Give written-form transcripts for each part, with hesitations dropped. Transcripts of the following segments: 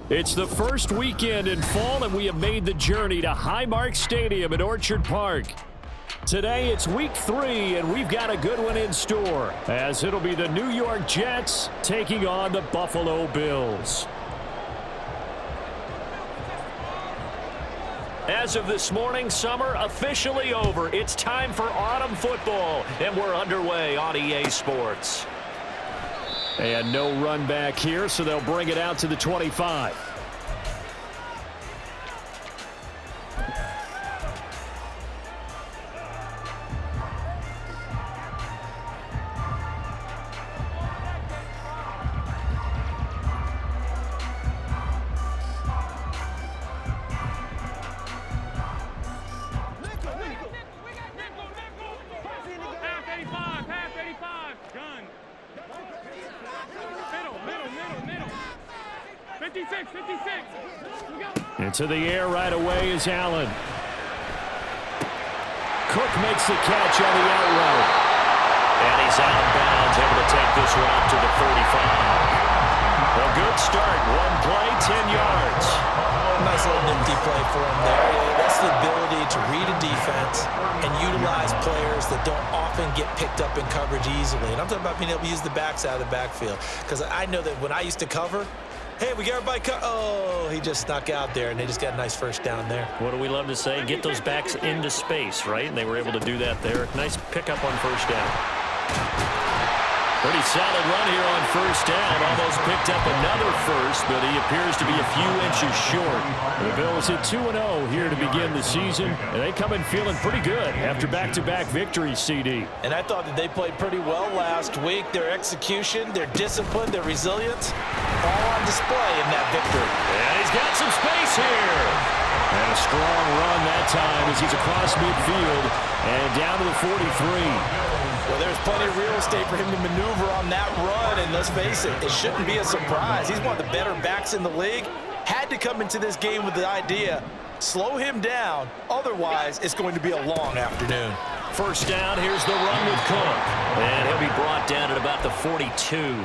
It's the first weekend in fall, and we have made the journey to Highmark Stadium at Orchard Park. Today, it's week 3, and we've got a good one in store, as it'll be the New York Jets taking on the Buffalo Bills. As of this morning, summer officially over. It's time for autumn football, and we're underway on EA Sports. And no run back here, so they'll bring it out to the 25. Into the air right away is Allen. Cook makes the catch on the out route. And he's out of bounds, able to take this one up to the 35. A good start. One play, 10 yards. Nice little nifty play for him there. That's the ability to read a defense and utilize players that don't often get picked up in coverage easily. And I'm talking about being able to use the backside of the backfield. Because I know that when I used to cover, hey, we got everybody cut. Oh, he just snuck out there, and they just got a nice first down there. What do we love to say? Get those backs into space, right? And they were able to do that there. Nice pickup on first down. Pretty solid run here on first down. Almost picked up another first, but he appears to be a few inches short. The Bills hit 2-0 here to begin the season, and they come in feeling pretty good after back-to-back victories, CD. And I thought that they played pretty well last week. Their execution, their discipline, their resilience, all on display in that victory. And he's got some space here. And a strong run that time as he's across midfield and down to the 43. Well, there's plenty of real estate for him to maneuver on that run, and let's face it, it shouldn't be a surprise. He's one of the better backs in the league. Had to come into this game with the idea, slow him down, otherwise it's going to be a long afternoon. First down, here's the run with Cook. And he'll be brought down at about the 42.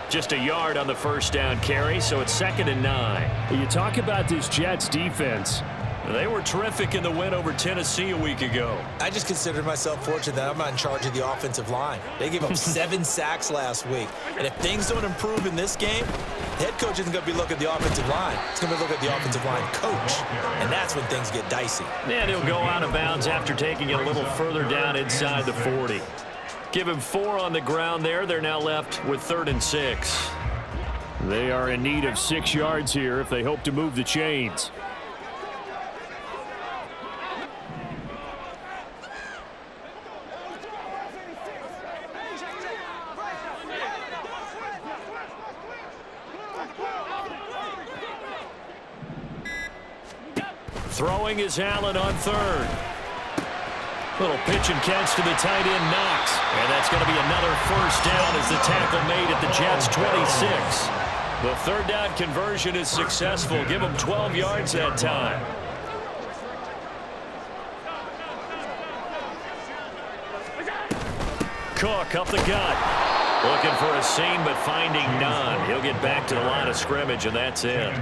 Just a yard on the first down carry, so it's 2nd and 9. You talk about this Jets defense. They were terrific in the win over Tennessee a week ago. I just consider myself fortunate that I'm not in charge of the offensive line. They gave up 7 sacks last week. And if things don't improve in this game, the head coach isn't going to be looking at the offensive line. He's going to be looking at the offensive line coach. And that's when things get dicey. And he'll go out of bounds after taking it a little further down inside the 40. Give him 4 on the ground there. They're now left with 3rd and 6. They are in need of 6 yards here if they hope to move the chains. Throwing is Allen on 3rd. Little pitch and catch to the tight end, Knox. And that's going to be another first down as the tackle made at the Jets' 26. The 3rd down conversion is successful. Give them 12 yards that time. Cook up the gut. Looking for a seam, but finding none. He'll get back to the line of scrimmage, and that's it.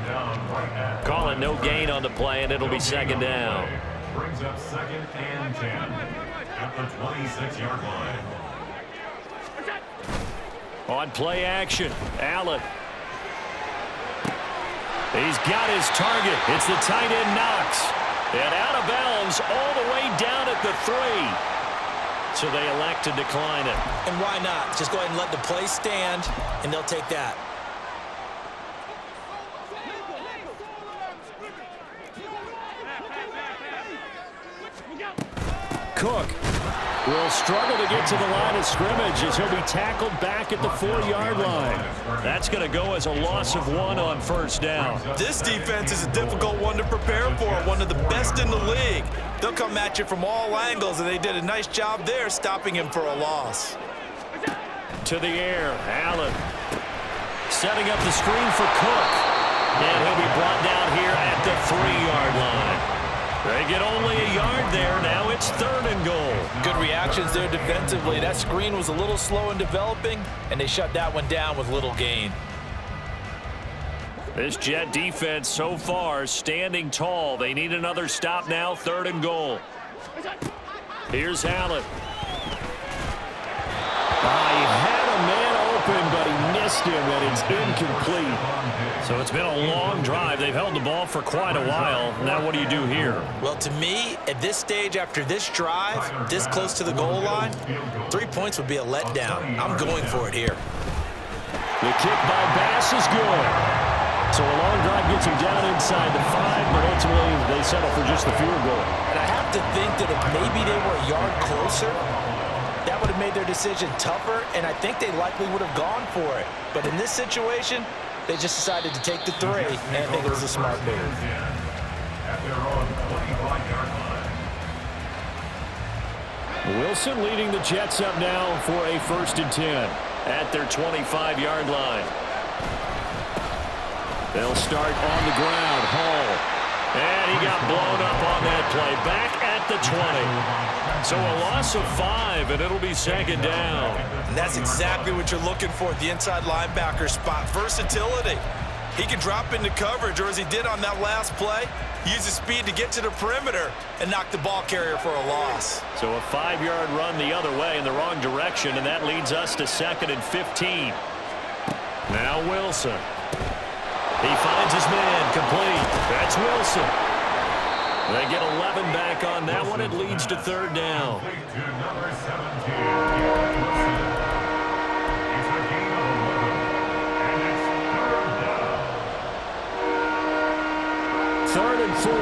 Calling no gain on the play, and it'll be 2nd down. Brings up 2nd and 10 at the 26-yard line. On play action, Allen. He's got his target. It's the tight end Knox. And out of bounds all the way down at the 3. So they elect to decline it. And why not? Just go ahead and let the play stand, and they'll take that. Cook will struggle to get to the line of scrimmage as he'll be tackled back at the 4-yard line. That's going to go as a loss of 1 on first down. This defense is a difficult one to prepare for, one of the best in the league. They'll come at you from all angles, and they did a nice job there stopping him for a loss. To the air, Allen setting up the screen for Cook. And he'll be brought down here at the 3-yard line. They get only a yard there. Now it's 3rd and goal. Good reactions there defensively. That screen was a little slow in developing, and they shut that one down with little gain. This Jet defense so far standing tall. They need another stop now. 3rd and goal. Here's Allen. He had a man open, but he missed him, and it's incomplete. So it's been a long drive. They've held the ball for quite a while. Now what do you do here? Well, to me, at this stage after this drive, this close to the goal line, 3 points would be a letdown. I'm going for it here. The kick by Bass is good. So a long drive gets him down inside the 5, but ultimately they settle for just the field goal. And I have to think that if maybe they were a yard closer, that would have made their decision tougher, and I think they likely would have gone for it. But in this situation, they just decided to take the 3, and I think it was a smart move. At their own 25-yard line. Wilson leading the Jets up now for a 1st and 10 at their 25-yard line. They'll start on the ground. Hall. And he got blown up on that play. Back at the 20. So a loss of 5, and it'll be 2nd down. And that's exactly what you're looking for at the inside linebacker spot. Versatility. He can drop into coverage, or as he did on that last play, use his speed to get to the perimeter and knock the ball carrier for a loss. So a 5-yard run the other way in the wrong direction, and that leads us to 2nd and 15. Now Wilson. He finds his man complete. That's Wilson. They get 11 back on that one. It leads to 3rd down. To number 17, Wilson. It's a gain of 11, and it's 3rd down. 3rd and 4.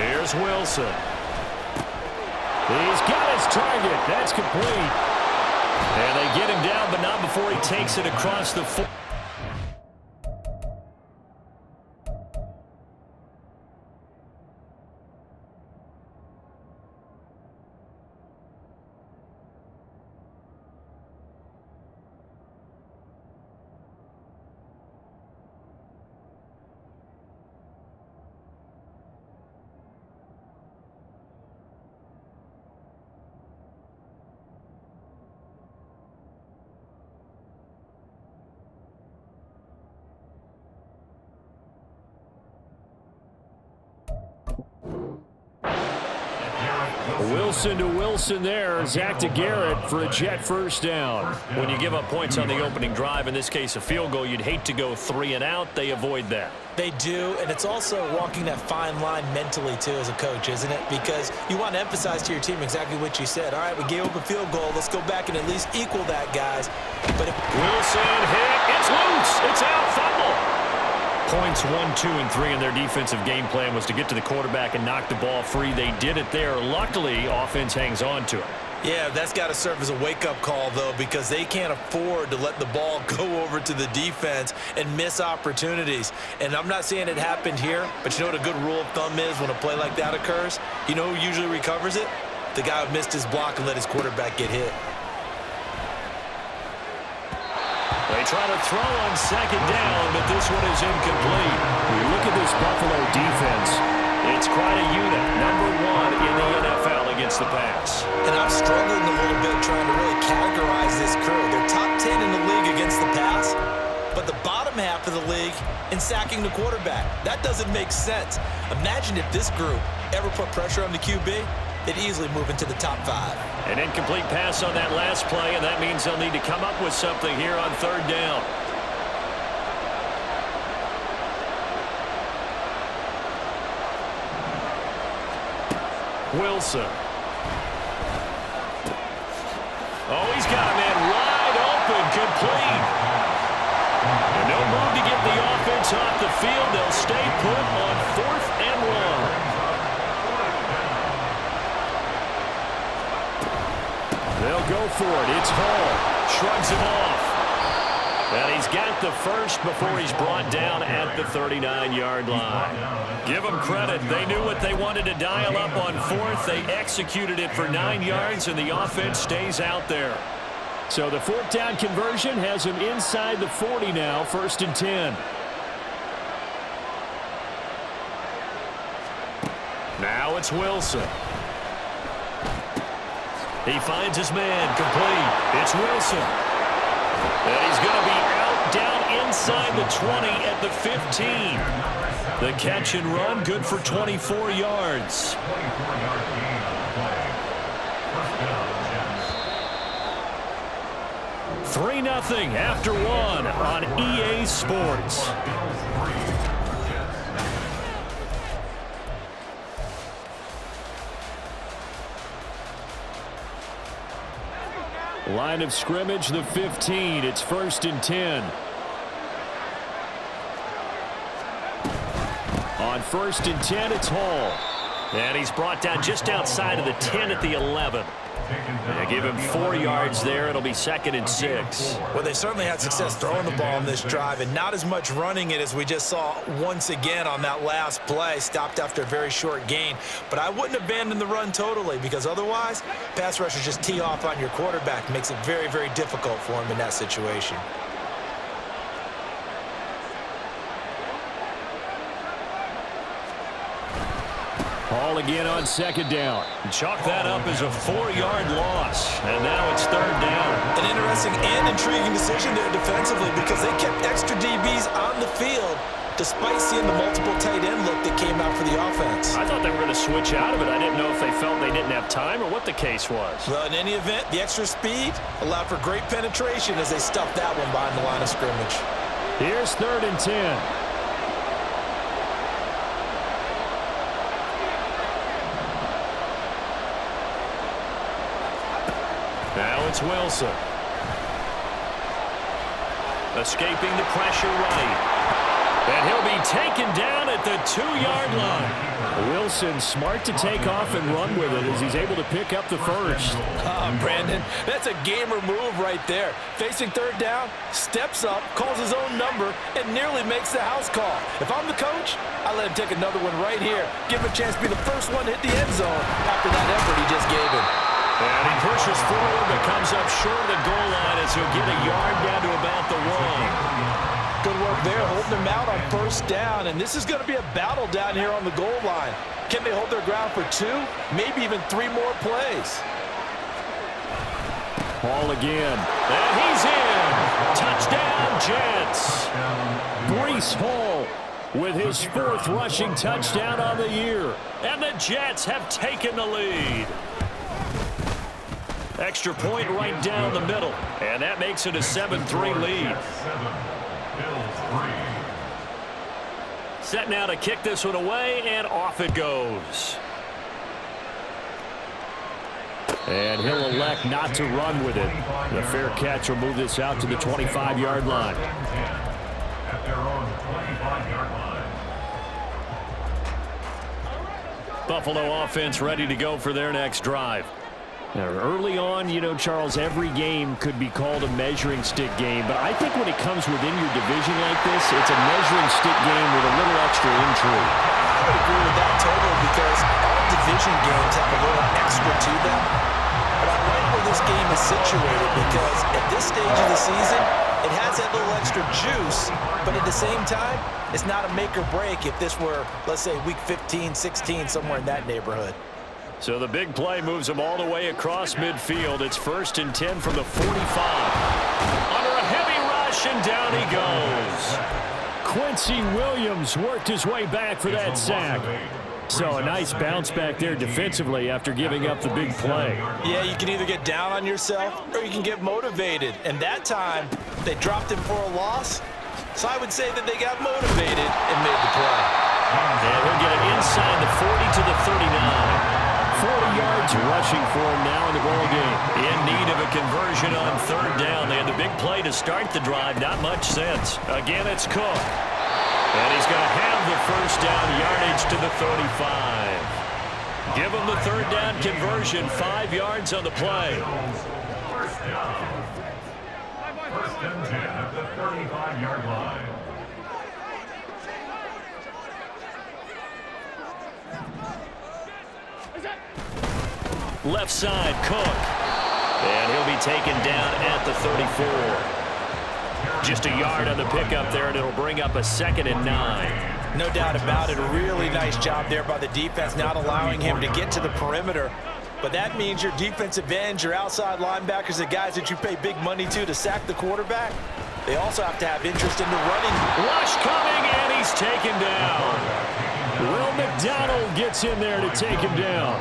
Here's Wilson. He's got his target. That's complete. And they get him down, but not before he takes it across the 4. Wilson to Wilson there. Zach to Garrett for a Jet 1st down. When you give up points on the opening drive, in this case a field goal, you'd hate to go 3 and out. They avoid that. They do, and it's also walking that fine line mentally, too, as a coach, isn't it? Because you want to emphasize to your team exactly what you said. All right, we gave up a field goal. Let's go back and at least equal that, guys. But if Wilson hit. It's loose. It's out. Fumble. Points 1, 2, and 3 in their defensive game plan was to get to the quarterback and knock the ball free. They did it there. Luckily, offense hangs on to it. Yeah, that's got to serve as a wake-up call, though, because they can't afford to let the ball go over to the defense and miss opportunities. And I'm not saying it happened here, but you know what a good rule of thumb is when a play like that occurs? You know who usually recovers it? The guy who missed his block and let his quarterback get hit. They try to throw on 2nd down, but this one is incomplete. When you look at this Buffalo defense, it's quite a unit. Number 1 in the NFL against the pass. And I'm struggling a little bit trying to really categorize this crew. They're top 10 in the league against the pass, but the bottom half of the league in sacking the quarterback. That doesn't make sense. Imagine if this group ever put pressure on the QB. they'd easily move into the top 5. An incomplete pass on that last play, and that means they'll need to come up with something here on 3rd down. Wilson. Oh, he's got a man wide open, complete. And no move to get the offense off the field. They'll stay put on 4th and 1. They'll go for it. It's Hall. Shrugs him off. And he's got the first before he's brought down at the 39-yard line. Give them credit. They knew what they wanted to dial up on 4th. They executed it for 9 yards, and the offense stays out there. So the 4th down conversion has him inside the 40 now, 1st and 10. Now it's Wilson. He finds his man, complete. It's Wilson. And he's going to be out down inside the 20 at the 15. The catch and run, good for 24 yards. 24-yard gain on the play. 1st down, Jets. 3-0 after 1 on EA Sports. Line of scrimmage, the 15. It's 1st and 10. On 1st and 10, it's Hall. And he's brought down just outside of the 10 at the 11. They give him 4 yards there. It'll be 2nd and 6. Well, they certainly had success throwing the ball in this drive, and not as much running it as we just saw once again on that last play. Stopped after a very short gain. But I wouldn't abandon the run totally, because otherwise, pass rushers just tee off on your quarterback. Makes it very, very difficult for him in that situation. Hall again on 2nd down. Chalk that up as a 4-yard loss. And now it's 3rd down. An interesting and intriguing decision there defensively, because they kept extra DBs on the field despite seeing the multiple tight end look that came out for the offense. I thought they were going to switch out of it. I didn't know if they felt they didn't have time or what the case was. Well, in any event, the extra speed allowed for great penetration as they stuffed that one behind the line of scrimmage. Here's 3rd and 10. Now it's Wilson. Escaping the pressure right. And he'll be taken down at the 2-yard line. Wilson smart to take off and run with it as he's able to pick up the first. Brandon, that's a gamer move right there. Facing 3rd down, steps up, calls his own number, and nearly makes the house call. If I'm the coach, I let him take another one right here. Give him a chance to be the first one to hit the end zone after that effort he just gave him. And he pushes forward but comes up short of the goal line as he'll get a yard down to about the 1. Good work there, holding them out on 1st down, and this is going to be a battle down here on the goal line. Can they hold their ground for 2, maybe even 3 more plays? Hall again, and he's in. Touchdown, Jets. Breece Hall with his 4th rushing touchdown on the year, and the Jets have taken the lead. Extra point right down the middle, and that makes it a 7-3 lead. Set now to kick this one away, and off it goes. And he'll elect not to run with it. The fair catch will move this out to the 25-yard line. At their own 25-yard line. Buffalo offense ready to go for their next drive. Now, early on, you know, Charles, every game could be called a measuring stick game, but I think when it comes within your division like this, it's a measuring stick game with a little extra intrigue. I would agree with that totally, because all division games have a little extra to them. But I like where this game is situated, because at this stage of the season, it has that little extra juice, but at the same time, it's not a make or break if this were, let's say, week 15, 16, somewhere in that neighborhood. So the big play moves him all the way across midfield. It's 1st and 10 from the 45. Under a heavy rush, and down he goes. Quincy Williams worked his way back for that sack. So a nice bounce back there defensively after giving up the big play. Yeah, you can either get down on yourself or you can get motivated. And that time, they dropped him for a loss. So I would say that they got motivated and made the play. And he'll get it inside the 40 to the 39. 40 yards rushing for him now in the ball game. In need of a conversion on third down. They had the big play to start the drive. Not much sense. Again, it's Cook. And he's going to have the first down yardage to the 35. Give him the third down conversion. 5 yards on the play. First down. First and 10 at the 35-yard line. Left side, Cook. And he'll be taken down at the 34. Just a yard on the pickup there, and it'll bring up a 2nd and 9. No doubt about it. A really nice job there by the defense, not allowing him to get to the perimeter. But that means your defensive ends, your outside linebackers, the guys that you pay big money to sack the quarterback, they also have to have interest in the running. Rush coming, and he's taken down. Will McDonald gets in there to take him down.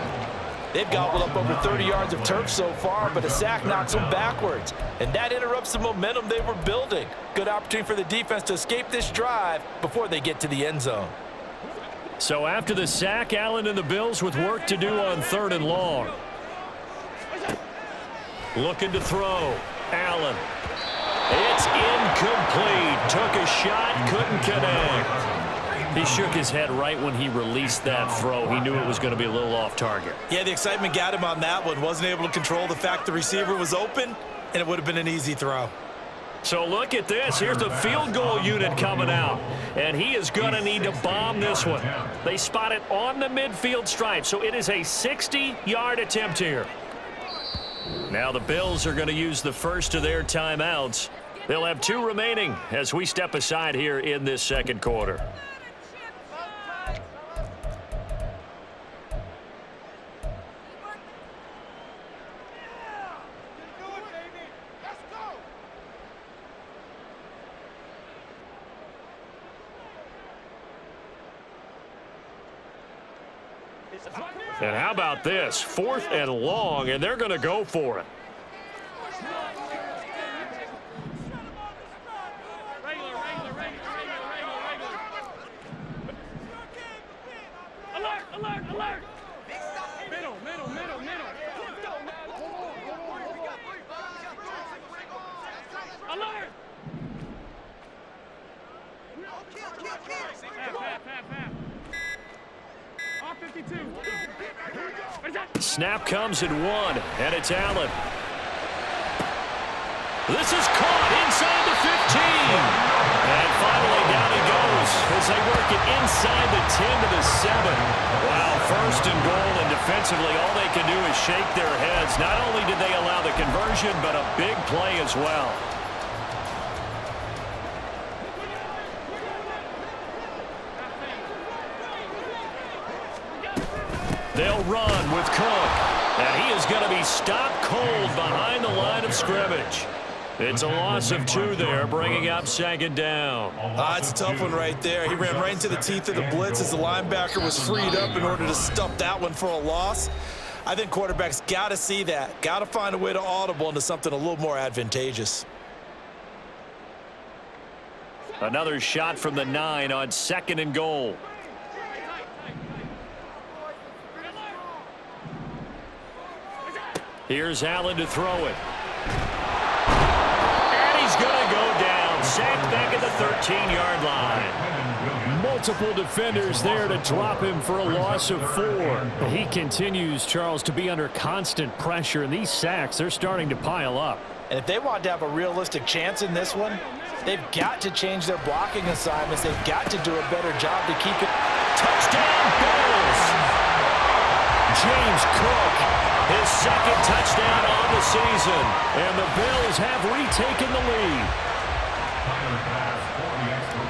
They've gobbled up over 30 yards of turf so far, but a sack knocks them backwards. And that interrupts the momentum they were building. Good opportunity for the defense to escape this drive before they get to the end zone. So after the sack, Allen and the Bills with work to do on 3rd and long. Looking to throw. Allen. It's incomplete. Took a shot, couldn't connect. He shook his head right when he released that throw. He knew it was going to be a little off target. Yeah, the excitement got him on that one. Wasn't able to control the fact the receiver was open, and it would have been an easy throw. So look at this. Here's the field goal unit coming out. And he is going to need to bomb this one. They spot it on the midfield stripe. So it is a 60-yard attempt here. Now the Bills are going to use the first of their timeouts. They'll have 2 remaining as we step aside here in this second quarter. And how about this? 4th and long, and they're going to go for it. Alert, alert, alert. Middle, middle, middle, middle. Alert. Half. Off 52. Snap comes at 1, and it's Allen. This is caught inside the 15. And finally down he goes as they work it inside the 10 to the 7. Wow, 1st and goal, and defensively all they can do is shake their heads. Not only did they allow the conversion, but a big play as well. They'll run with Cook, and he is going to be stopped cold behind the line of scrimmage. It's a loss of 2 there, bringing up 2nd down. It's a tough one right there. He ran right into the teeth of the blitz as the linebacker was freed up in order to stuff that one for a loss. I think quarterbacks got to see that, got to find a way to audible into something a little more advantageous. Another shot from the 9 on 2nd and goal. Here's Allen to throw it. And he's going to go down. Sacked back at the 13-yard line. Multiple defenders there to drop him for a loss of 4. He continues, Charles, to be under constant pressure, and these sacks, they're starting to pile up. And if they want to have a realistic chance in this one, they've got to change their blocking assignments. They've got to do a better job to keep it. Touchdown, Bills! James Cook. His 2nd touchdown on the season. And the Bills have retaken the lead.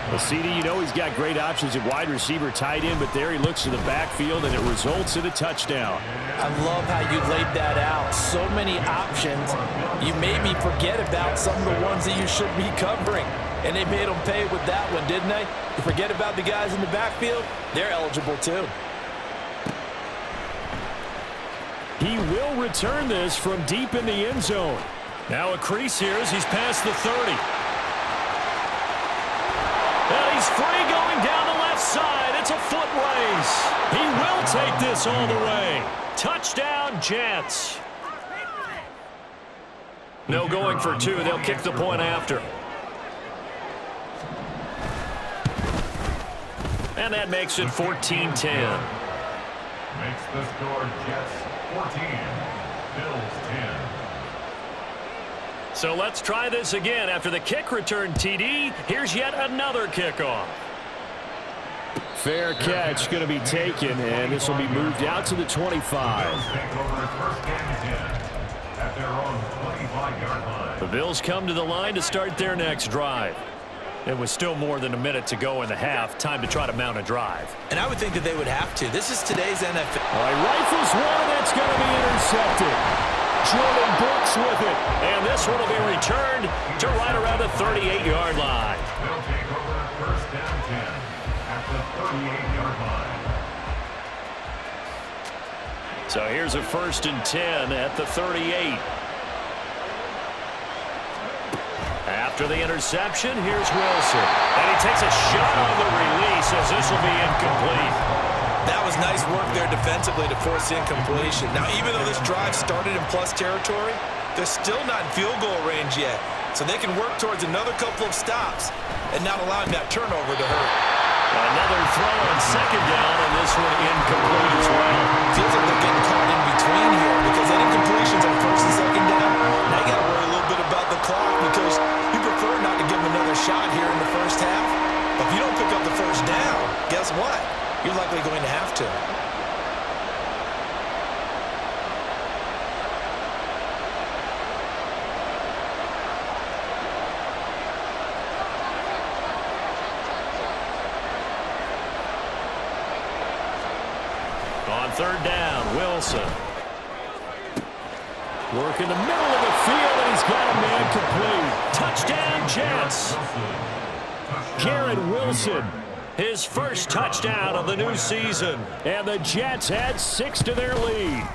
Well, CD, you know he's got great options at wide receiver, tight end, but there he looks to the backfield, and it results in a touchdown. I love how you laid that out. So many options. You made me forget about some of the ones that you should be covering. And they made them pay with that one, didn't they? You forget about the guys in the backfield? They're eligible too. He will return this from deep in the end zone. Now a crease here as he's past the 30. And he's free going down the left side. It's a foot race. He will take this all the way. Touchdown, Jets. No going for two. They'll kick the point after. And that makes it 14-10. Makes the score Jets 14, Bills 10. So let's try this again. After the kick return TD, here's yet another kickoff. Fair catch going to be taken, and this will be moved out to the 25. Bills take over first and 10 at their own 25-yard line. The Bills come to the line to start their next drive. It was still more than a minute to go in the half. Time to try to mount a drive. And I would think that they would have to. This is today's NFL. All right, rifles one, and it's going to be intercepted. Jordan Brooks with it. And this one will be returned to right around the 38-yard line. They'll take over first and 10 at the 38-yard line. So here's a first and 10 at the 38. After the interception, here's Wilson. And he takes a shot on the release as this will be incomplete. That was nice work there defensively to force the incompletion. Now, even though this drive started in plus territory, they're still not in field goal range yet. So they can work towards another couple of stops and not allowing that turnover to hurt. Another throw on second down, and this one incomplete as well. Feels like they're getting caught in between here because that incompletion's on first and second down. Now you got to worry a little bit about the clock because you prefer not to give them another shot here in the first half. But if you don't pick up the first down, guess what? You're likely going to have to. On third down, Wilson. Work in the middle of the field, and he's got a man complete. Touchdown, Jets. Garrett Wilson, his first touchdown of the new season. And the Jets add 6 to their lead.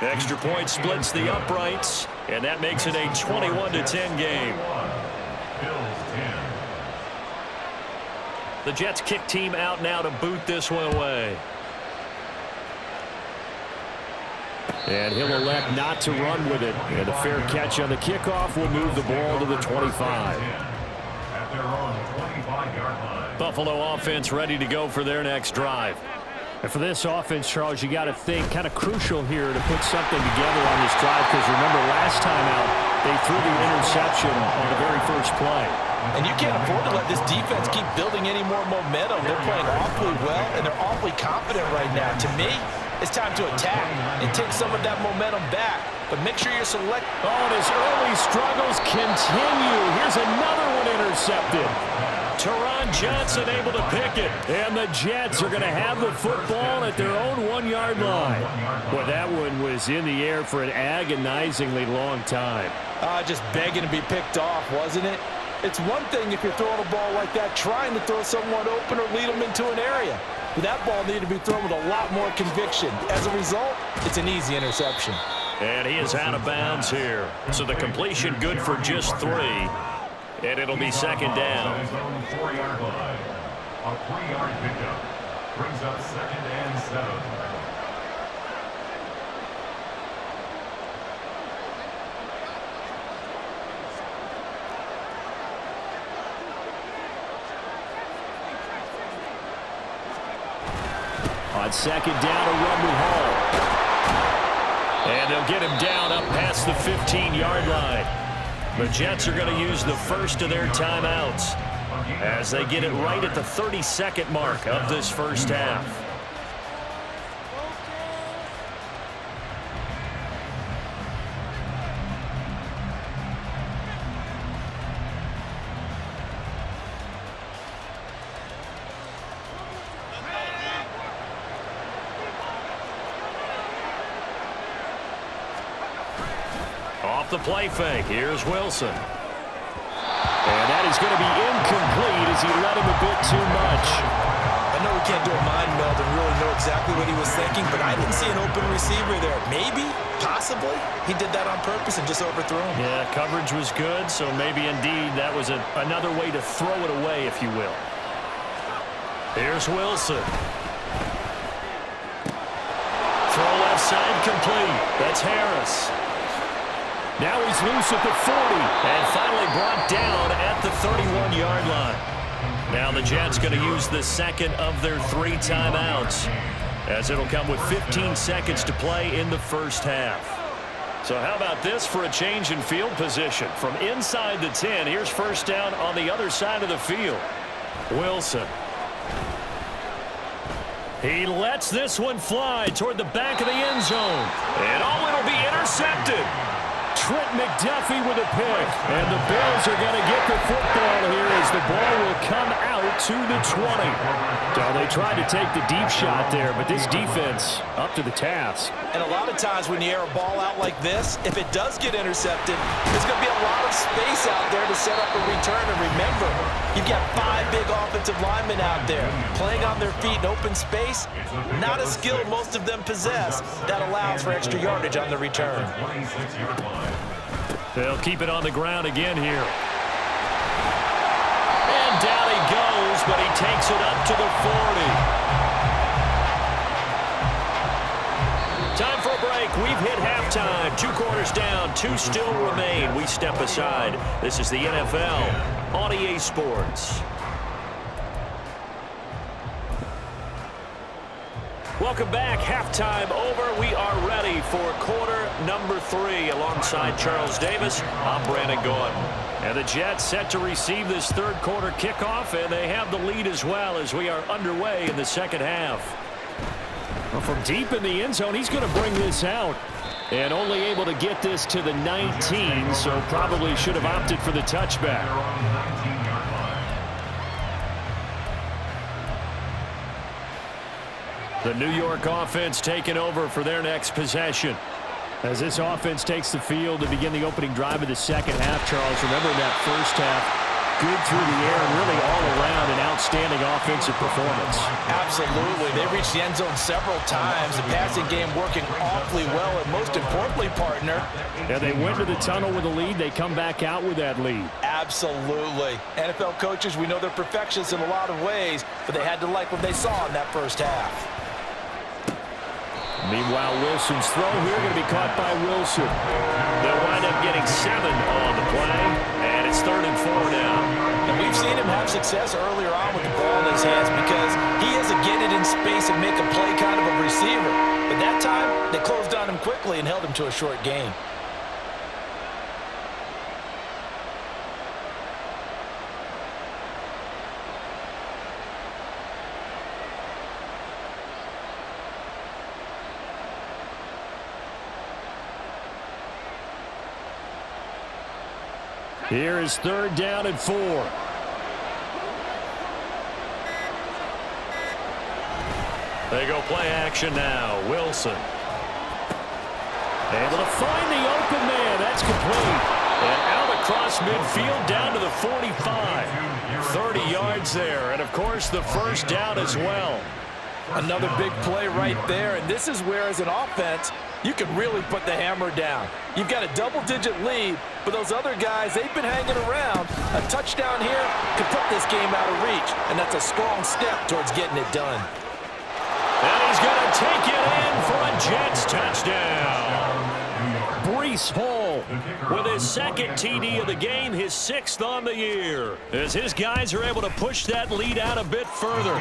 Extra point splits the uprights, and that makes it a 21-10 game. Bills 10. The Jets kick team out now to boot this one away. And he'll elect not to run with it. And a fair catch on the kickoff will move the ball to the 25. At their own 25-yard line. Buffalo offense ready to go for their next drive. And for this offense, Charles, you got to think kind of crucial here to put something together on this drive because remember last time out, they threw the interception on the very first play. And you can't afford to let this defense keep building any more momentum. They're playing awfully well, and they're awfully confident right now. To me, it's time to attack and take some of that momentum back. But make sure you're select. Oh, and his early struggles continue. Here's another one intercepted. Teron Johnson able to pick it. And the Jets are going to have the football at their own 1-yard line. Boy, that one was in the air for an agonizingly long time. Just begging to be picked off, wasn't it? It's one thing if you're throwing a ball like that, trying to throw someone open or lead them into an area. But that ball needed to be thrown with a lot more conviction. As a result, it's an easy interception. And he is out of bounds here. So the completion good for just 3. And it'll be second down. At his own 4-yard line. A 3-yard pickup brings up second and 7. On second down, a run with Hall. And they'll get him down up past the 15-yard line. The Jets are going to use the first of their timeouts as they get it right at the 32nd mark of this first half. Off the play fake, here's Wilson. And that is going to be incomplete as he led him a bit too much. And know we can't do a mind meld and really know exactly what he was thinking, but I didn't see an open receiver there. Maybe, possibly, he did that on purpose and just overthrew him. Yeah, coverage was good, so maybe indeed that was another way to throw it away, if you will. Here's Wilson. Throw left side complete. That's Harris. Now he's loose at the 40 and finally brought down at the 31-yard line. Now the Jets going to use the second of their 3 timeouts, as it'll come with 15 seconds to play in the first half. So how about this for a change in field position? From inside the 10, here's first down on the other side of the field. Wilson. He lets this one fly toward the back of the end zone. And it'll be intercepted. Trent McDuffie with a pick. And the Bills are going to get the football here as the ball will come out to the 20. Now they tried to take the deep shot there, but this defense up to the task. And a lot of times when you air a ball out like this, if it does get intercepted, there's going to be a lot of space out there to set up a return. And remember, you've got 5 big offensive linemen out there playing on their feet in open space. Not a skill most of them possess that allows for extra yardage on the return. They'll keep it on the ground again here. And down he goes, but he takes it up to the 40. Time for a break. We've hit halftime. 2 quarters down, 2 still remain. We step aside. This is the NFL on EA Sports. Welcome back. Halftime over. We are ready for quarter number 3 alongside Charles Davis. I'm Brandon Gordon. And the Jets set to receive this third quarter kickoff, and they have the lead as well as we are underway in the second half. Well, from deep in the end zone, he's going to bring this out. And only able to get this to the 19, so probably should have opted for the touchback. The New York offense taking over for their next possession. As this offense takes the field to begin the opening drive of the second half, Charles, remember in that first half, good through the air and really all around an outstanding offensive performance. Absolutely. They reached the end zone several times. The passing game working awfully well, and most importantly, partner. Yeah, they went to the tunnel with a lead. They come back out with that lead. Absolutely. NFL coaches, we know they're perfectionists in a lot of ways, but they had to like what they saw in that first half. Meanwhile, Wilson's throw here going to be caught by Wilson. They'll wind up getting 7 on the play, and it's 3rd and 4 now. And we've seen him have success earlier on with the ball in his hands because he has to get it in space and make a play kind of a receiver. But that time, they closed on him quickly and held him to a short gain. Here is 3rd down and 4. They go play action now. Wilson. Able to find the open man. That's complete. And out across midfield down to the 45. 30 yards there. And, of course, the first down as well. Another big play right there. And this is where, as an offense, you can really put the hammer down. You've got a double-digit lead, but those other guys, they've been hanging around. A touchdown here could put this game out of reach, and that's a strong step towards getting it done. And he's going to take it in for a Jets touchdown. Breece Hall with his 2nd TD of the game, his 6th on the year. As his guys are able to push that lead out a bit further.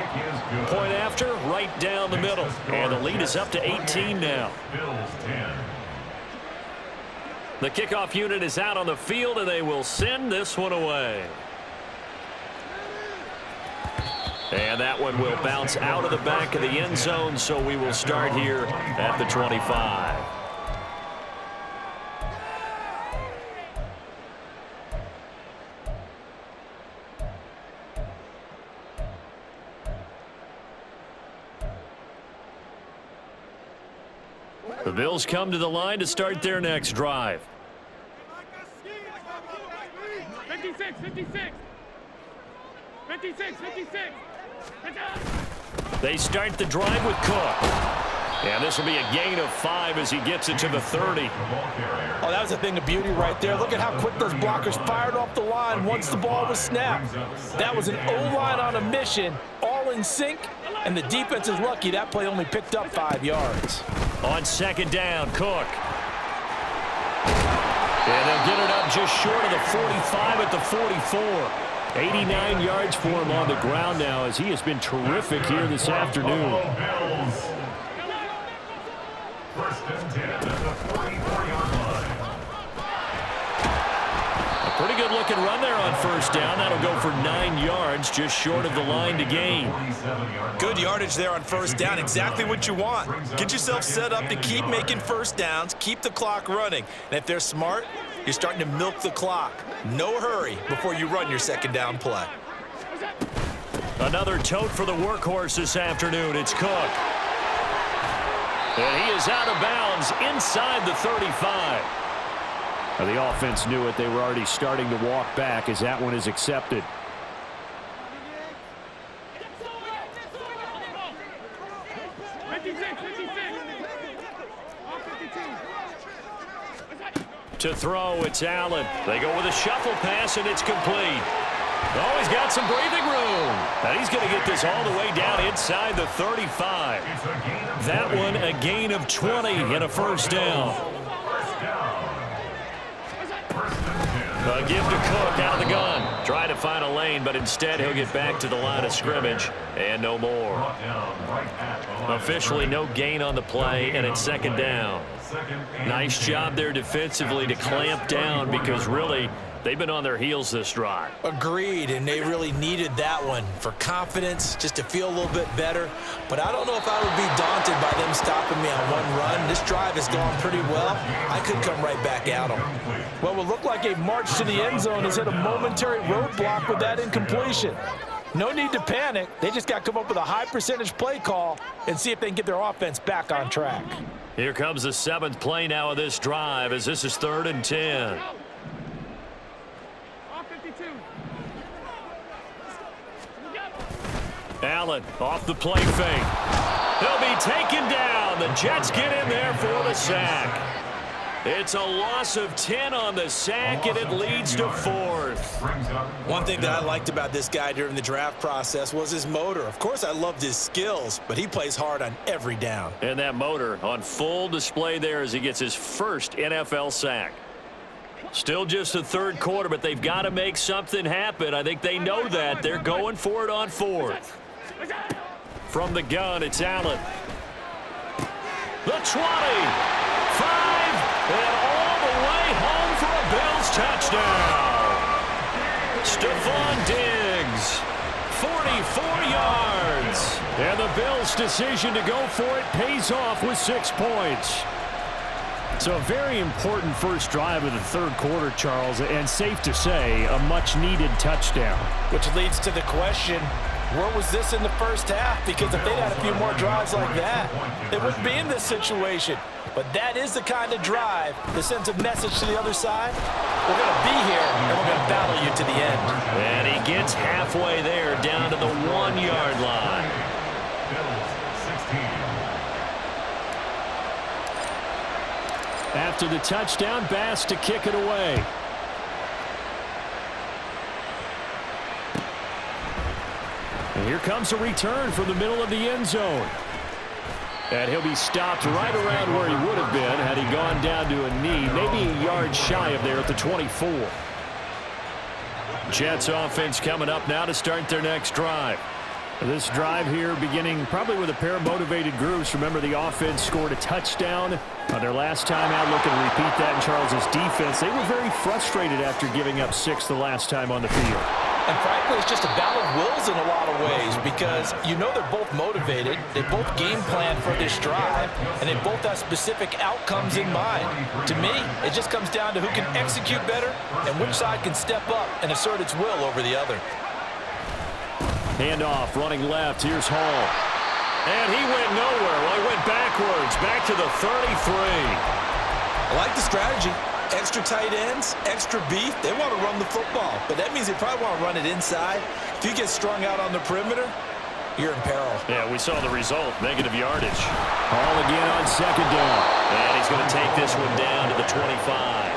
Point after, right down the middle. And the lead is up to 18 now. The kickoff unit is out on the field, and they will send this one away. And that one will bounce out of the back of the end zone, so we will start here at the 25. The Bills come to the line to start their next drive. 56, 56. 56, 56. They start the drive with Cook. And this will be a gain of 5 as he gets it to the 30. Oh, that was a thing of beauty right there. Look at how quick those blockers fired off the line once the ball was snapped. That was an O-line on a mission, all in sync, and the defense is lucky that play only picked up 5 yards. On second down, Cook. And they'll get it up just short of the 45 at the 44. 89 yards for him on the ground now as he has been terrific here this afternoon. First and 10 at the 44-yard line. A pretty good looking run there on first down. That'll go for 9 yards, just short of the line to gain. Good yardage there on first down. Exactly what you want. Get yourself set up to keep making first downs, keep the clock running. And if they're smart, you're starting to milk the clock. No hurry before you run your second down play. Another tote for the workhorse this afternoon. It's Cook. And he is out of bounds inside the 35. Now, the offense knew it. They were already starting to walk back as that one is accepted. To throw, it's Allen. They go with a shuffle pass, and it's complete. Oh, he's got some breathing room. And he's going to get this all the way down inside the 35. That one, a gain of 20 and a first down. A give to Cook out of the gun. Trying to find a lane, but instead he'll get back to the line of scrimmage and no more. Officially no gain on the play, and it's second down. Nice job there defensively to clamp down because really they've been on their heels this drive. Agreed, and they really needed that one for confidence, just to feel a little bit better. But I don't know if I would be daunted by them stopping me on one run. This drive has gone pretty well. I could come right back at them. Well, it will look like a march to the end zone has hit a momentary roadblock with that incompletion. No need to panic. They just got to come up with a high percentage play call and see if they can get their offense back on track. Here comes the 7th play now of this drive as this is 3rd and 10. Allen off the play fake. He'll be taken down. The Jets get in there for the sack. It's a loss of 10 on the sack, and it leads to 4th. One thing that I liked about this guy during the draft process was his motor. Of course, I loved his skills, but he plays hard on every down. And that motor on full display there as he gets his first NFL sack. Still just the 3rd quarter, but they've got to make something happen. I think they know that. They're going for it on 4th. From the gun, it's Allen. The 20. 5. And all the way home for a Bills touchdown. Stephon Diggs, 44 yards. And the Bills' decision to go for it pays off with 6 points. So a very important first drive of the 3rd quarter, Charles, and safe to say, a much-needed touchdown. Which leads to the question, where was this in the first half? Because if they'd had a few more drives like that, they wouldn't be in this situation. But that is the kind of drive that sends a message to the other side. We're going to be here, and we're going to battle you to the end. And he gets halfway there, down to the 1-yard line. After the touchdown, Bass to kick it away. And here comes a return from the middle of the end zone. And he'll be stopped right around where he would have been had he gone down to a knee, maybe a yard shy of there at the 24. Jets offense coming up now to start their next drive. This drive here beginning probably with a pair of motivated groups. Remember, the offense scored a touchdown on their last time out. Looking to repeat that in Charles's defense. They were very frustrated after giving up 6 the last time on the field. And frankly, it's just a battle of wills in a lot of ways because you know they're both motivated, they both game plan for this drive, and they both have specific outcomes in mind. To me, it just comes down to who can execute better and which side can step up and assert its will over the other. Handoff, running left, here's Hall. And he went nowhere. Well, he went backwards, back to the 33. I like the strategy. Extra tight ends, extra beef. They want to run the football, but that means they probably want to run it inside. If you get strung out on the perimeter, you're in peril. Yeah, we saw the result, negative yardage. Ball again on second down. And he's going to take this one down to the 25.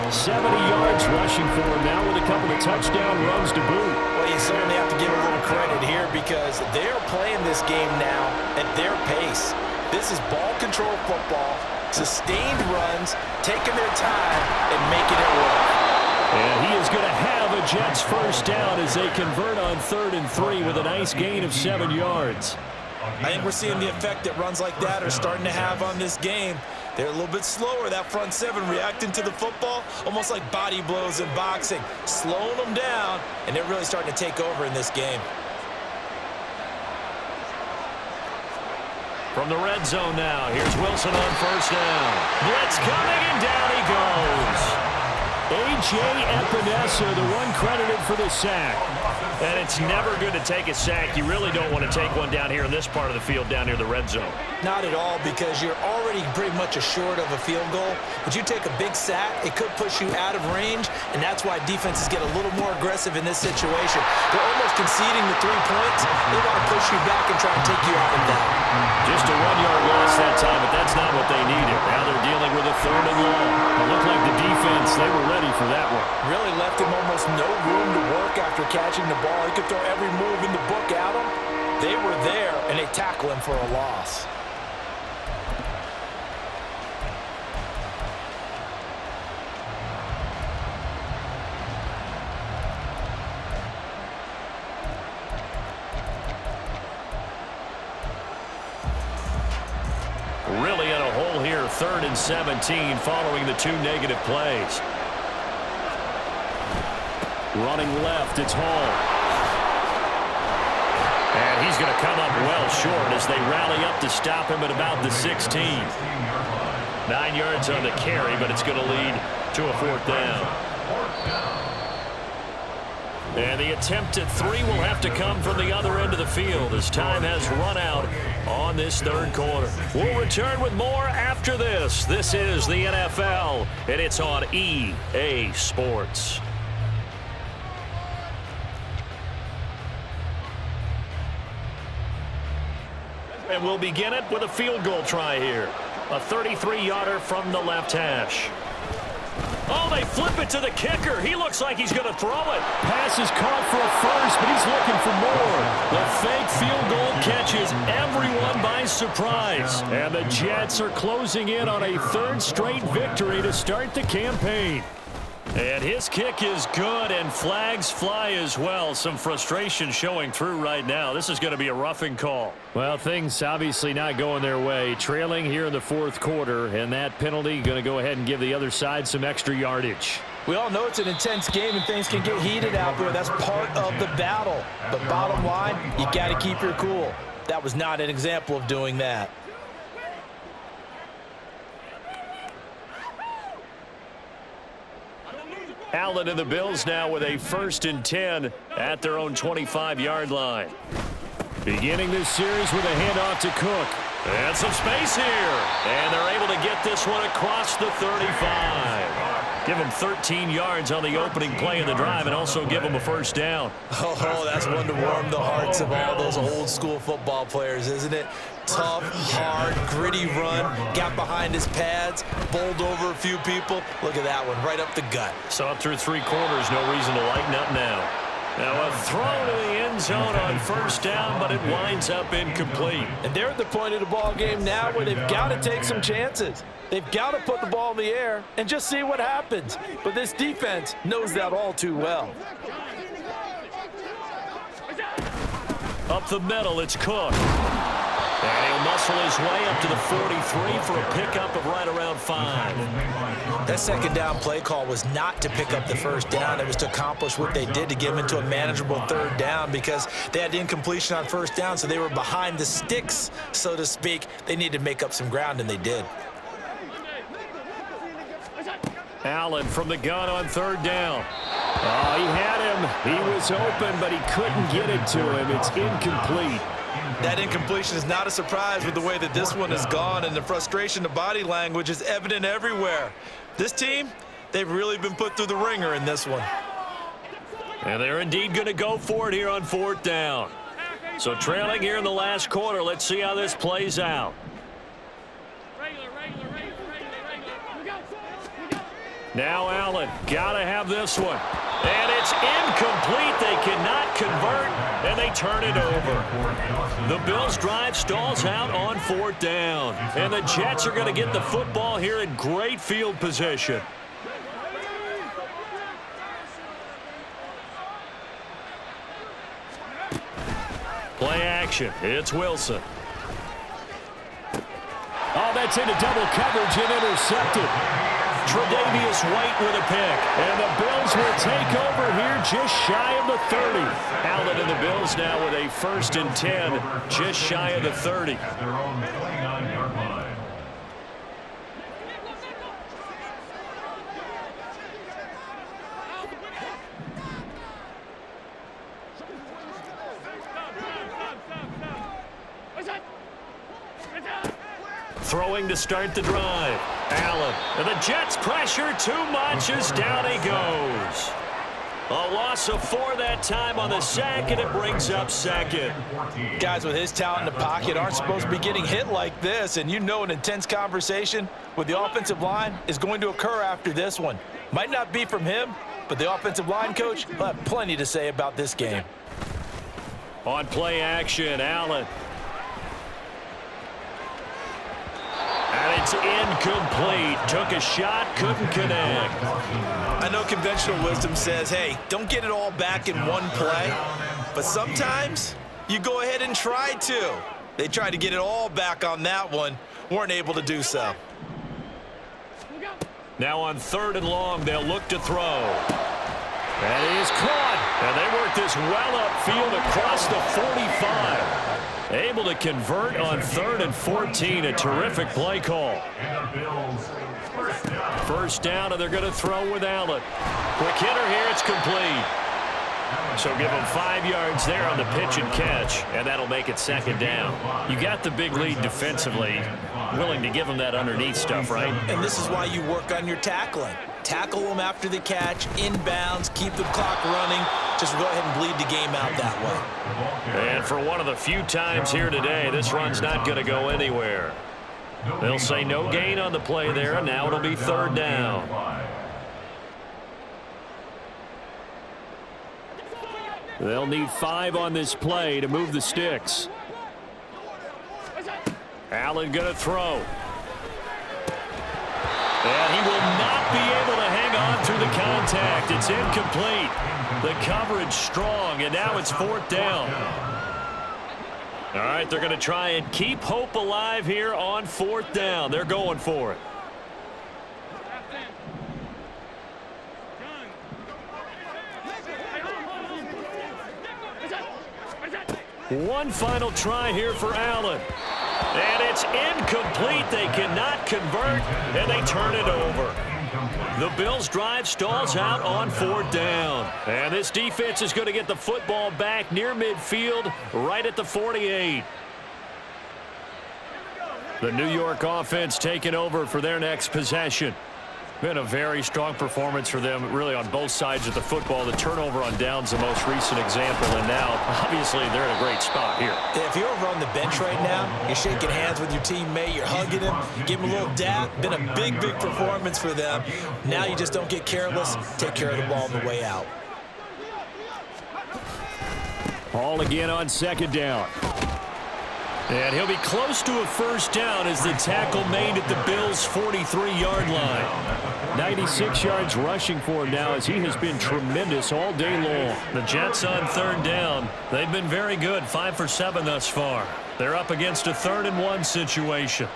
70 yards rushing for him now with a couple of touchdown runs to boot. Well, you certainly have to give a little credit here because they're playing this game now at their pace. This is ball control football, sustained runs, taking their time, and making it work. And he is going to have a Jets first down as they convert on 3rd and 3 with a nice gain of 7 yards. I think we're seeing the effect that runs like that are starting to have on this game. They're a little bit slower, that front seven, reacting to the football, almost like body blows in boxing, slowing them down, and they're really starting to take over in this game. From the red zone now, here's Wilson on first down. Blitz coming, and down he goes. A.J. Epinesa, the one credited for the sack. And it's never good to take a sack. You really don't want to take one down here in this part of the field, down near the red zone. Not at all, because you're already pretty much assured of a field goal. But you take a big sack, it could push you out of range, and that's why defenses get a little more aggressive in this situation. They're almost conceding the 3 points. They want to push you back and try and take you out of that. Just a 1-yard loss that time, but that's not what they needed. Now they're dealing with a 3rd and long. It looked like the defense, they were ready for that one. Really left him almost no room to work after catching the ball. He could throw every move in the book at him. They were there, and they tackle him for a loss. Really in a hole here, 3rd and 17 following the 2 negative plays. Running left, it's Hall. And he's going to come up well short as they rally up to stop him at about the 16. 9 yards on the carry, but it's going to lead to a 4th down. And the attempt at 3 will have to come from the other end of the field as time has run out on this 3rd quarter. We'll return with more after this. This is the NFL, and it's on EA Sports. And we'll begin it with a field goal try here. A 33-yarder from the left hash. Oh, they flip it to the kicker. He looks like he's going to throw it. Pass is caught for a first, but he's looking for more. The fake field goal catches everyone by surprise. And the Jets are closing in on a 3rd straight victory to start the campaign. And his kick is good, and flags fly as well. Some frustration showing through right now. This is going to be a roughing call. Well, things obviously not going their way. Trailing here in the 4th quarter, and that penalty going to go ahead and give the other side some extra yardage. We all know it's an intense game and things can get heated out there. That's part of the battle. But bottom line, you got to keep your cool. That was not an example of doing that. Allen and the Bills now with a 1st and 10 at their own 25-yard line. Beginning this series with a handoff to Cook. And some space here. And they're able to get this one across the 35. Give him 13 yards on the opening play of the drive and also give him a 1st down. Oh, that's one to warm the hearts of all those old-school football players, isn't it? Tough, hard, gritty run, got behind his pads, bowled over a few people. Look at that one, right up the gut. So up through 3 quarters, no reason to lighten up now. Now a throw to the end zone on 1st down, but it winds up incomplete. And they're at the point of the ball game now where they've got to take some chances. They've got to put the ball in the air and just see what happens. But this defense knows that all too well. Up the middle, it's Cook. And he'll muscle his way up to the 43 for a pickup of right around 5. That 2nd down play call was not to pick up the 1st down. It was to accomplish what they did to get them into a manageable 3rd down because they had incompletion on 1st down, so they were behind the sticks, so to speak. They needed to make up some ground, and they did. Allen from the gun on 3rd down. Oh, he had him. He was open, but he couldn't get it to him. It's incomplete. That incompletion is not a surprise with the way that this one has gone, and the frustration, the body language is evident everywhere. This team, they've really been put through the ringer in this one. And they're indeed going to go for it here on 4th down. So trailing here in the last quarter. Let's see how this plays out. Now Allen, gotta have this one. And it's incomplete. They cannot convert, and they turn it over. The Bills' drive stalls out on 4th down. And the Jets are going to get the football here in great field position. Play action. It's Wilson. Oh, that's into double coverage and intercepted. Tre'Davious White with a pick. And the Bills will take over here just shy of the 30. Allen and the Bills now with a 1st and 10, just shy of the 30. At their own 29-yard line. Throwing to start the drive. Allen. And the Jets pressure too much as down he goes. A loss of 4 that time on the sack, and it brings up 2nd. Guys with his talent in the pocket aren't supposed to be getting hit like this, and you know an intense conversation with the offensive line is going to occur after this one. Might not be from him, but the offensive line coach will have plenty to say about this game. On play action, Allen. And it's incomplete. Took a shot, couldn't connect. I know conventional wisdom says, hey, don't get it all back in one play. But sometimes you go ahead and try to. They tried to get it all back on that one. Weren't able to do so. Now on 3rd and long, they'll look to throw. And he is caught. And they work this well upfield across the 45. Able to convert on 3rd and 14. A terrific play call. And the Bills, 1st down. 1st down, and they're going to throw with Allen. Quick hitter here. It's complete. So give them 5 yards there on the pitch and catch, and that'll make it 2nd down. You got the big lead defensively. Willing to give them that underneath stuff, right? And this is why you work on your tackling. Tackle them after the catch, inbounds, keep the clock running. Just go ahead and bleed the game out that way. And for one of the few times here today, this run's not going to go anywhere. They'll say no gain on the play there, and now it'll be 3rd down. They'll need 5 on this play to move the sticks. Allen going to throw. And he will not be able to hang on through the contact. It's incomplete. The coverage strong, and now it's 4th down. All right, they're going to try and keep hope alive here on 4th down. They're going for it. One final try here for Allen. And it's incomplete. They cannot convert, and they turn it over. The Bills' drive stalls out on 4th down. And this defense is going to get the football back near midfield, right at the 48. The New York offense taking over for their next possession. Been a very strong performance for them, really, on both sides of the football. The turnover on downs, the most recent example, and now, obviously, they're in a great spot here. If you're over on the bench right now, you're shaking hands with your teammate, you're hugging him, give him a little dap. Been a big, big performance for them. Now you just don't get careless. Take care of the ball on the way out. Ball again on 2nd down. And he'll be close to a 1st down as the tackle made at the Bills' 43-yard line. 96 yards rushing for him now, as he has been tremendous all day long. The Jets on 3rd down. They've been very good, 5 for 7 thus far. They're up against a 3rd and 1 situation.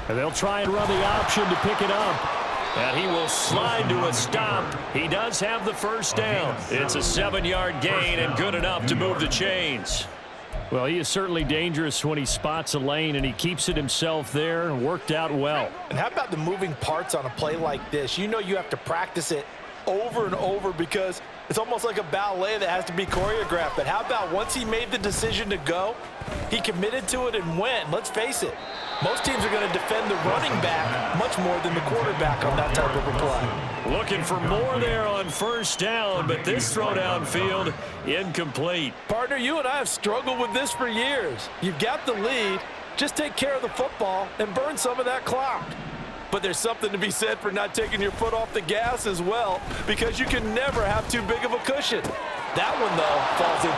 And they'll try and run the option to pick it up. And he will slide to a stop. He does have the 1st down. It's a 7-yard gain and good enough to move the chains. Well, he is certainly dangerous when he spots a lane, and he keeps it himself there. Worked out well. And how about the moving parts on a play like this? You know you have to practice it over and over because it's almost like a ballet that has to be choreographed. But how about once he made the decision to go, he committed to it and went. Let's face it, Most teams are going to defend the running back much more than the quarterback on that type of a play. Looking for more there on first down, but this throw downfield incomplete. Partner, you and I have struggled with this for years. You've got the lead. Just take care of the football and burn some of that clock. But there's something to be said for not taking your foot off the gas as well, because you can never have too big of a cushion. That one, though, falls in.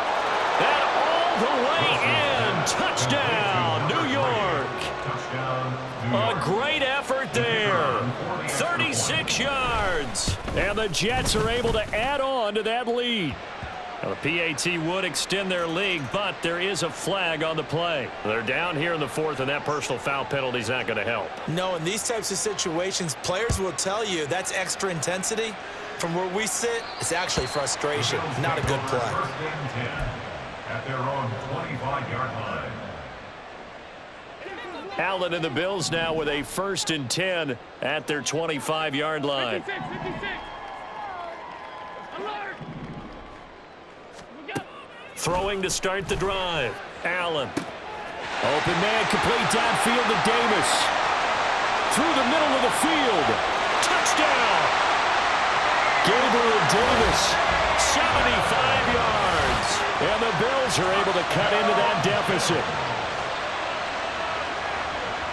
And all the way in. Touchdown, New York. A great effort there. 36 yards. And the Jets are able to add on to that lead. Now, the PAT would extend their lead, but there is a flag on the play. They're down here in the fourth, and that personal foul penalty is not going to help. No, in these types of situations, players will tell you that's extra intensity. From where we sit, it's actually frustration, not a good play. First and 10 at their own 25-yard line. Allen and the Bills now with a 1st and 10 at their 25-yard line. 56, 56. Alert. Throwing to start the drive. Allen. Open man, complete downfield to Davis. Through the middle of the field. Touchdown. Gabriel Davis, 75 yards. And the Bills are able to cut into that deficit.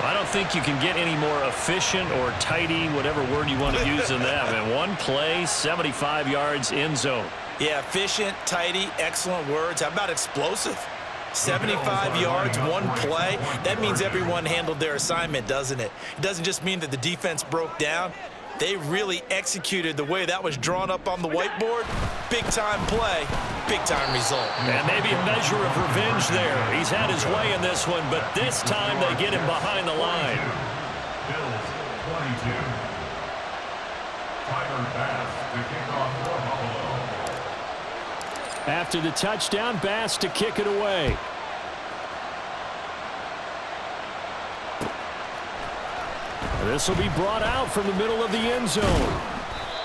I don't think you can get any more efficient or tidy, whatever word you want to use in that. And one play, 75 yards, end zone. Yeah, efficient, tidy, excellent words. How about explosive? 75 yards, one play. That means everyone handled their assignment, doesn't it? It doesn't just mean that the defense broke down. They really executed the way that was drawn up on the whiteboard. Big-time play, big-time result. And maybe a measure of revenge there. He's had his way in this one, but this time they get him behind the line. Bills 22. Tyler Bass to kick off for Buffalo. After the touchdown, Bass to kick it away. This will be brought out from the middle of the end zone.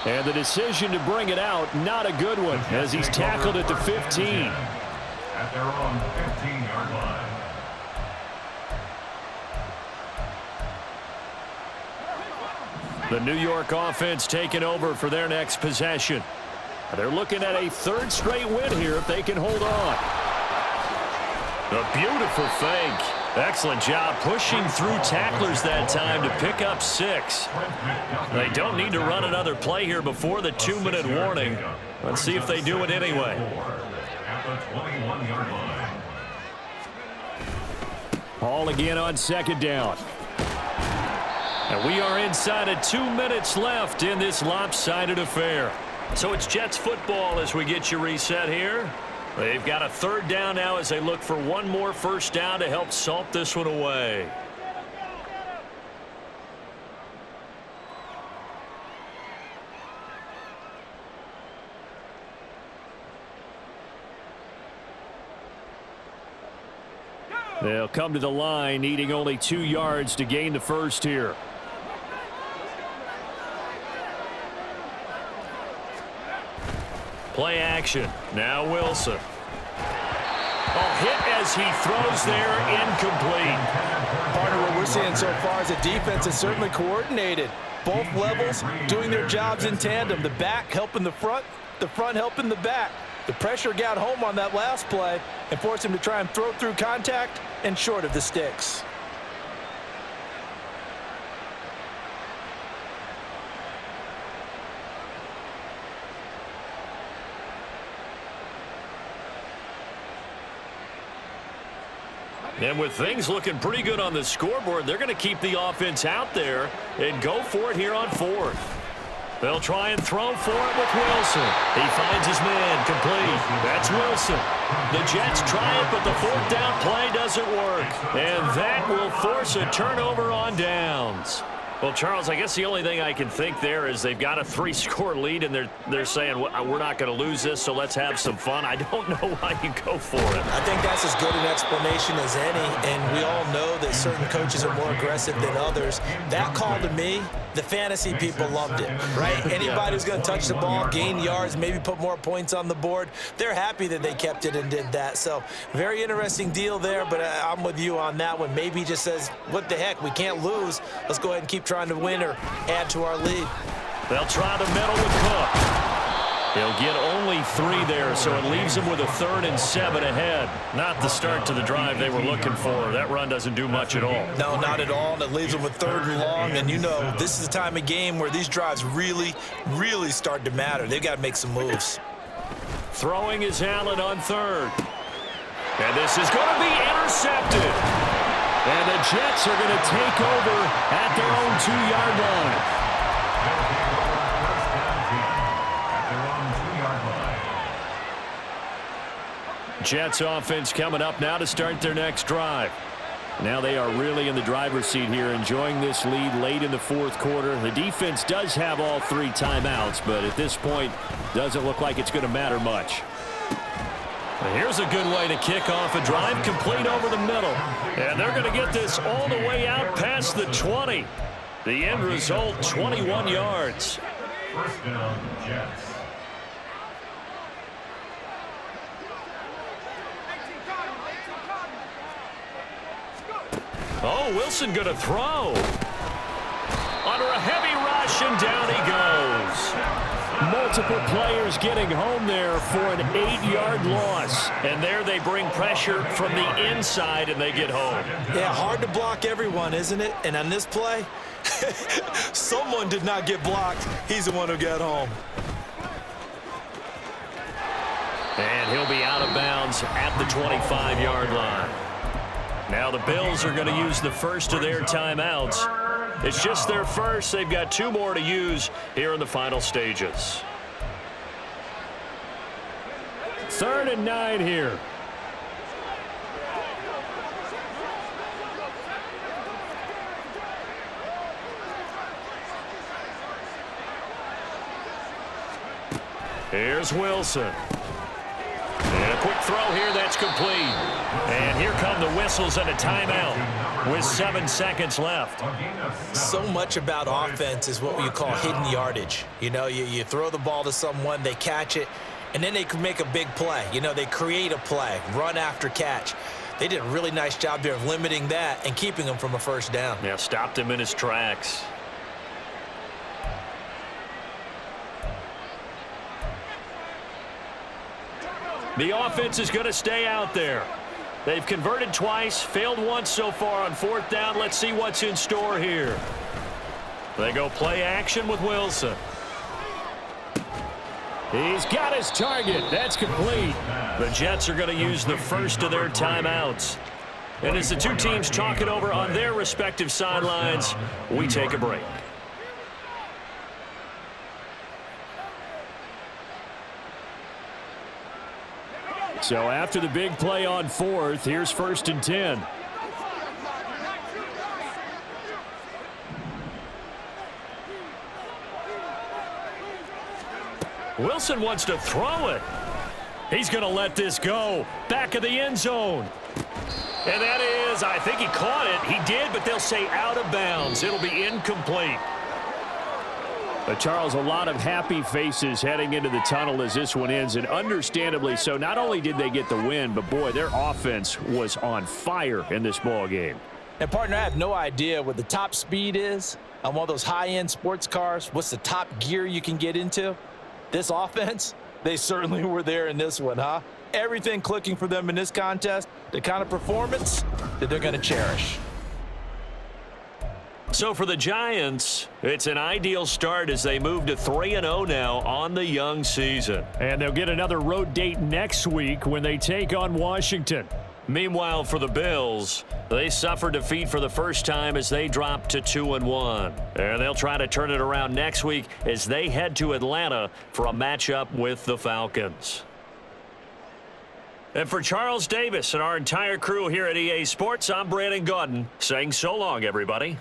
And the decision to bring it out, not a good one, as he's tackled at the 15. At their own 15-yard line. The New York offense taking over for their next possession. They're looking at a 3rd straight win here if they can hold on. A beautiful fake. Excellent job pushing through tacklers that time to pick up 6. They don't need to run another play here before the 2-minute warning. Let's see if they do it anyway. At the 21-yard line. Ball again on 2nd down. And we are inside of 2 minutes left in this lopsided affair. So it's Jets football as we get you reset here. They've got a 3rd down now as they look for one more first down to help salt this one away. They'll come to the line, needing only 2 yards to gain the first here. Play action. Now Wilson. A hit as he throws there, incomplete. Partner, what we're seeing so far is the defense is certainly coordinated. Both levels doing their jobs in tandem. The back helping the front helping the back. The pressure got home on that last play and forced him to try and throw through contact and short of the sticks. And with things looking pretty good on the scoreboard, they're going to keep the offense out there and go for it here on 4th. They'll try and throw for it with Wilson. He finds his man, complete. That's Wilson. The Jets try it, but the 4th down play doesn't work. And that will force a turnover on downs. Well, Charles, I guess the only thing I can think there is they've got a 3-score lead, and they're saying, well, we're not going to lose this, so let's have some fun. I don't know why you go for it. I think that's as good an explanation as any, and we all know that certain coaches are more aggressive than others. That call to me, the fantasy people loved it, right? Anybody who's going to touch the ball, gain yards, maybe put more points on the board, they're happy that they kept it and did that. So very interesting deal there, but I'm with you on that one. Maybe he just says, what the heck, we can't lose. Let's go ahead and keep trying to win or add to our lead. They'll try the middle with Cook. He'll get only 3 there, so it leaves them with a 3rd and 7 ahead. Not the start to the drive they were looking for. That run doesn't do much at all. No, not at all. That leaves them with 3rd and long, and you know this is the time of game where these drives really, really start to matter. They've got to make some moves. Throwing is Allen on 3rd. And this is going to be intercepted. And the Jets are going to take over at their own 2-yard line. Jets offense coming up now to start their next drive. Now they are really in the driver's seat here, enjoying this lead late in the 4th quarter. The defense does have all 3 timeouts, but at this point, doesn't look like it's going to matter much. Here's a good way to kick off a drive, complete over the middle. And they're going to get this all the way out past the 20. The end result, 21 yards. First down, Jets. Oh, Wilson going to throw. Under a heavy rush, and down he goes. Multiple players getting home there for an 8-yard loss. And there they bring pressure from the inside, and they get home. Yeah, hard to block everyone, isn't it? And on this play, someone did not get blocked. He's the one who got home. And he'll be out of bounds at the 25-yard line. Now the Bills are going to use the first of their timeouts. It's just their first. They've got 2 more to use here in the final stages. 3rd and 9 here. Here's Wilson. And a quick throw here, that's complete. And here come the whistles and a timeout with 7 seconds left. So much about offense is what you call hidden yardage. You know, you throw the ball to someone, they catch it, and then they can make a big play. You know, they create a play, run after catch. They did a really nice job there of limiting that and keeping him from a first down. Yeah, stopped him in his tracks. The offense is going to stay out there. They've converted twice, failed once so far on 4th down. Let's see what's in store here. They go play action with Wilson. He's got his target. That's complete. The Jets are going to use the first of their timeouts. And as the 2 teams talk it over on their respective sidelines, we take a break. So after the big play on 4th, here's 1st and 10. Wilson wants to throw it. He's going to let this go. Back of the end zone. And that is, I think he caught it. He did, but they'll say out of bounds. It'll be incomplete. But Charles, a lot of happy faces heading into the tunnel as this one ends, and understandably so. Not only did they get the win, but boy, their offense was on fire in this ball game. And partner, I have no idea what the top speed is on one of those high-end sports cars. What's the top gear you can get into? This offense, they certainly were there in this one, huh? Everything clicking for them in this contest, the kind of performance that they're going to cherish. So for the Giants, it's an ideal start as they move to 3-0 now on the young season. And they'll get another road date next week when they take on Washington. Meanwhile, for the Bills, they suffer defeat for the first time as they drop to 2-1. And they'll try to turn it around next week as they head to Atlanta for a matchup with the Falcons. And for Charles Davis and our entire crew here at EA Sports, I'm Brandon Gaudin saying so long, everybody.